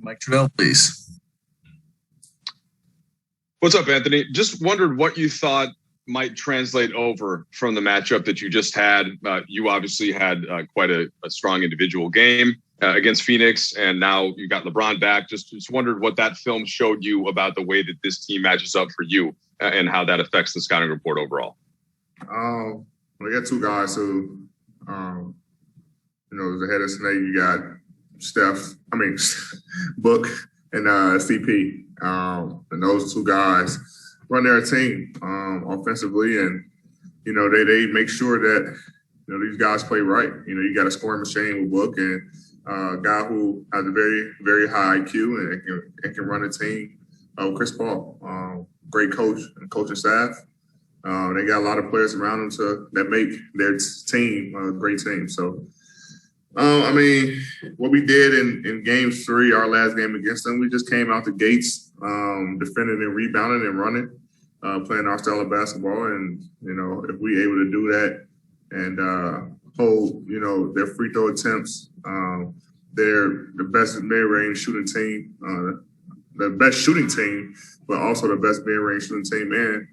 Mike Travell, please. What's up, Anthony? Just wondered what you thought might translate over from the matchup that you just had. You obviously had quite a strong individual game against Phoenix, and now you got LeBron back. Just wondered what that film showed you about the way that this team matches up for you and how that affects the scouting report overall. We got two guys who, the head of snake. You got Book and CP. And those two guys run their team offensively, and they make sure that these guys play right. You got a scoring machine with Book and a guy who has a very, very high IQ and can run a team. Chris Paul, great coach and coaching staff. They got a lot of players around them that make their team a great team. So, what we did in game 3, our last game against them, we just came out the gates, defending and rebounding and running, playing our style of basketball. And, if we able to do that and hold, their free throw attempts, they're the best mid-range shooting team, the best shooting team, but also the best mid-range shooting team and,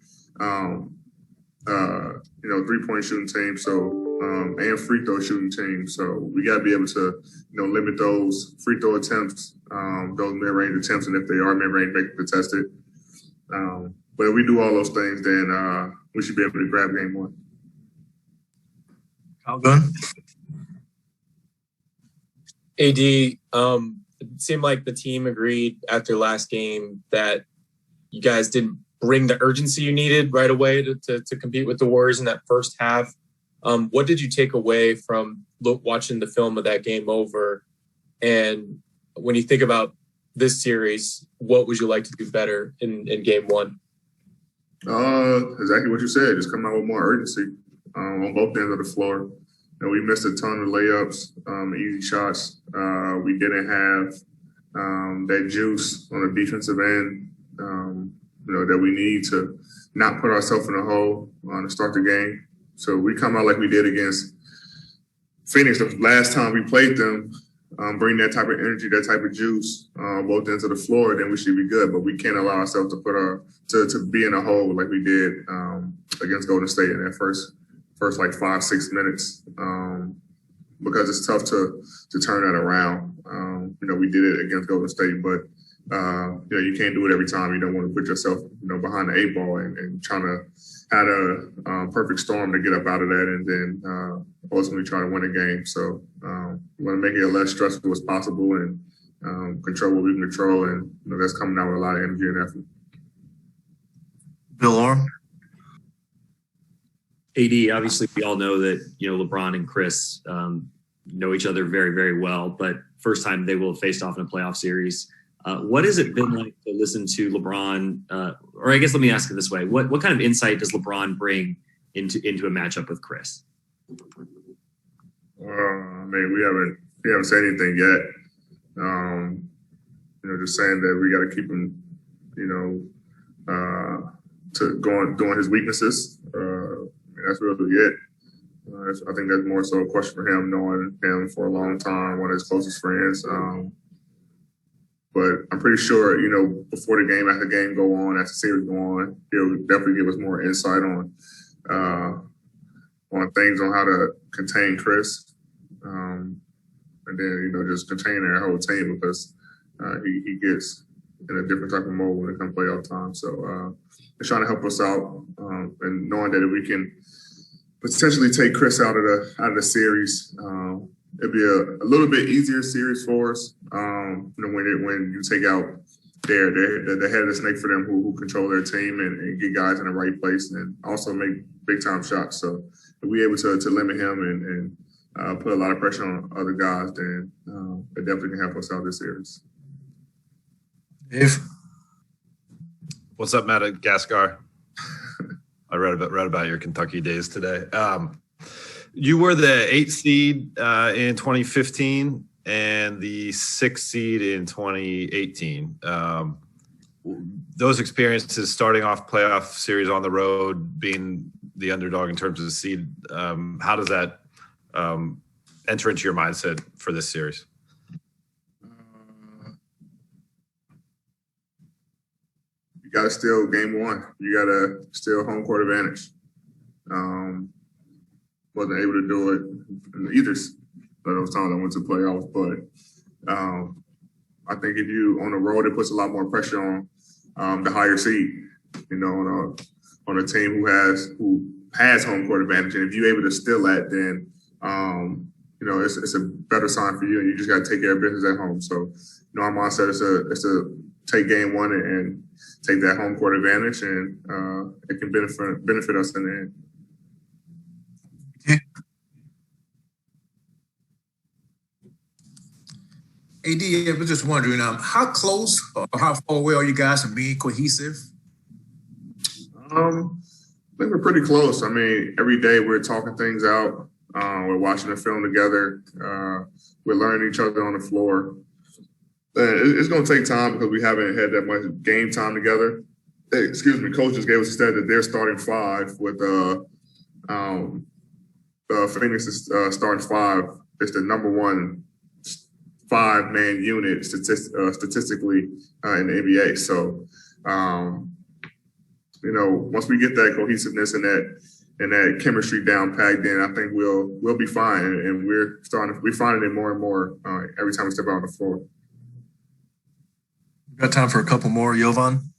three-point shooting team. So, and free throw shooting team. So we got to be able to, limit those free throw attempts, those mid-range attempts, and if they are mid-range, make it contested. But if we do all those things, then we should be able to grab game 1. How good? AD, it seemed like the team agreed after last game that you guys didn't bring the urgency you needed right away to compete with the Warriors in that first half. What did you take away from watching the film of that game over? And when you think about this series, what would you like to do better in game 1? Exactly what you said. Just come out with more urgency on both ends of the floor. We missed a ton of layups, easy shots. We didn't have that juice on the defensive end, that we need to not put ourselves in a hole to start the game. So we come out like we did against Phoenix the last time we played them, bring that type of energy, that type of juice both ends of the floor, then we should be good. But we can't allow ourselves to be in a hole like we did against Golden State in that first like 5-6 minutes, because it's tough to turn that around. We did it against Golden State, but you can't do it every time. You don't want to put yourself behind the 8 ball and trying to have a perfect storm to get up out of that and then ultimately try to win a game. So we want to make it as less stressful as possible and control what we can control, and that's coming out with a lot of energy and effort. Bill Orr? AD, obviously we all know that, LeBron and Chris know each other very, very well, but first time they will have faced off in a playoff series. What has it been like to listen to LeBron? Or I guess let me ask it this way. What kind of insight does LeBron bring into a matchup with Chris? We haven't said anything yet. Just saying that we got to keep him, doing his weaknesses. That's really it. I think that's more so a question for him, knowing him for a long time, one of his closest friends. But I'm pretty sure, before the game, as the game go on, as the series go on, he'll definitely give us more insight on things on how to contain Chris, and then just contain our whole team, because he gets in a different type of mode when it comes playoff time. So they're trying to help us out, and knowing that if we can potentially take Chris out of the series, it'd be a little bit easier series for us. When you take out the head of the snake for them who control their team and get guys in the right place and also make big time shots. So if we're able to limit him and put a lot of pressure on other guys, then it definitely can help us out this series. Dave? What's up, Matt Gaskar? I read about your Kentucky days today. You were the 8th seed in 2015 and the 6th seed in 2018. Those experiences, starting off playoff series on the road, being the underdog in terms of the seed, how does that enter into your mindset for this series? you got to steal game one. You got to steal home court advantage. Wasn't able to do it in either of those times I went to playoffs, but I think if you on the road, it puts a lot more pressure on the higher seed. You know, on a team who has home court advantage, and if you're able to steal that, then you know it's a better sign for you, and you just got to take care of business at home. So, you know, our mindset is to take game one and take that home court advantage, and it can benefit us in the end. AD, I was just wondering, how close or how far away are you guys from being cohesive? I think we're pretty close. I mean, every day we're talking things out. We're watching the film together. We're learning each other on the floor. It's going to take time because we haven't had that much game time together. Coach just gave us a stat that they're starting five with Phoenix is starting five. It's the number one 5-man unit statistically in the NBA. So, you know, once we get that cohesiveness and that chemistry down packed, then I think we'll be fine. And we're finding it more and more every time we step out on the floor. We've got time for a couple more. Jovan?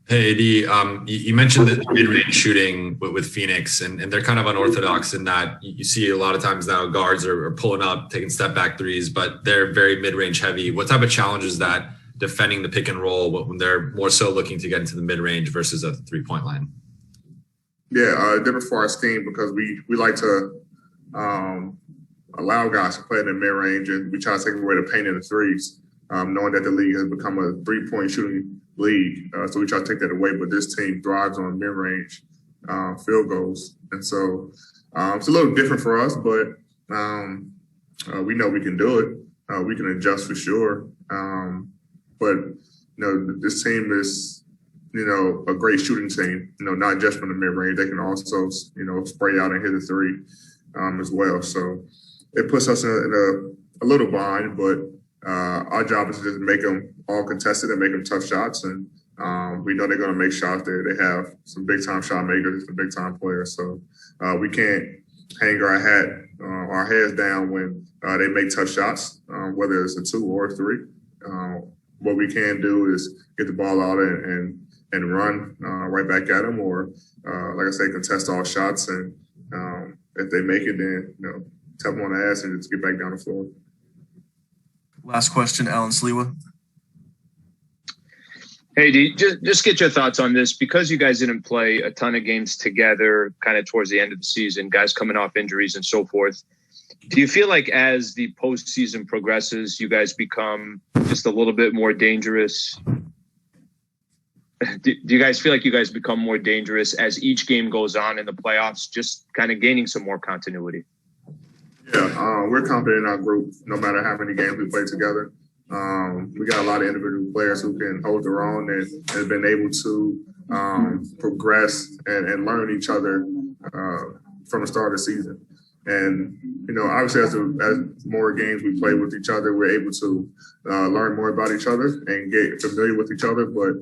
Hey, AD, you mentioned the mid-range shooting with Phoenix, and they're kind of unorthodox in that you see a lot of times now guards are pulling up, taking step-back threes, but they're very mid-range heavy. What type of challenge is that defending the pick and roll when they're more so looking to get into the mid-range versus a three-point line? Yeah, different for our scheme because we like to allow guys to play in the mid-range, and we try to take away the pain in the threes, knowing that the league has become a three-point shooting league. So we try to take that away, but this team thrives on mid-range field goals. And so it's a little different for us, but we know we can do it. We can adjust for sure. But, you know, this team is, you know, a great shooting team, you know, not just from the mid-range. They can also, you know, spray out and hit the three as well. So it puts us in a little bind, but our job is to just make them all contested and make them tough shots. And we know they're going to make shots there. They have some big-time shot makers, some big-time players. So we can't hang our heads down when they make tough shots, whether it's a 2 or a 3. What we can do is get the ball out and run right back at them, or like I say, contest all shots. And if they make it, then, you know, tap them on the ass and just get back down the floor. Last question, Alan Sliwa. Hey, D, just get your thoughts on this. Because you guys didn't play a ton of games together kind of towards the end of the season, guys coming off injuries and so forth, do you feel like as the postseason progresses, you guys become just a little bit more dangerous? Do you guys feel like you guys become more dangerous as each game goes on in the playoffs, just kind of gaining some more continuity? Yeah, we're confident in our group, no matter how many games we play together. We got a lot of individual players who can hold their own and have been able to progress and learn each other from the start of the season. And, you know, obviously as more games we play with each other, we're able to learn more about each other and get familiar with each other. But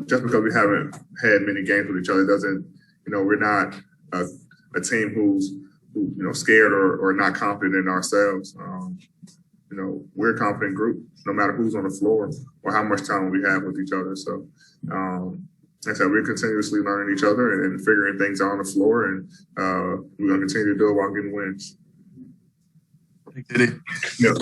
just because we haven't had many games with each other doesn't, you know, we're not a team who's you know, scared or not confident in ourselves. You know, we're a confident group, no matter who's on the floor or how much time we have with each other. So, like I said, we're continuously learning each other and figuring things out on the floor, and we're going to continue to do it while getting wins. Thank you, Diddy. Yeah.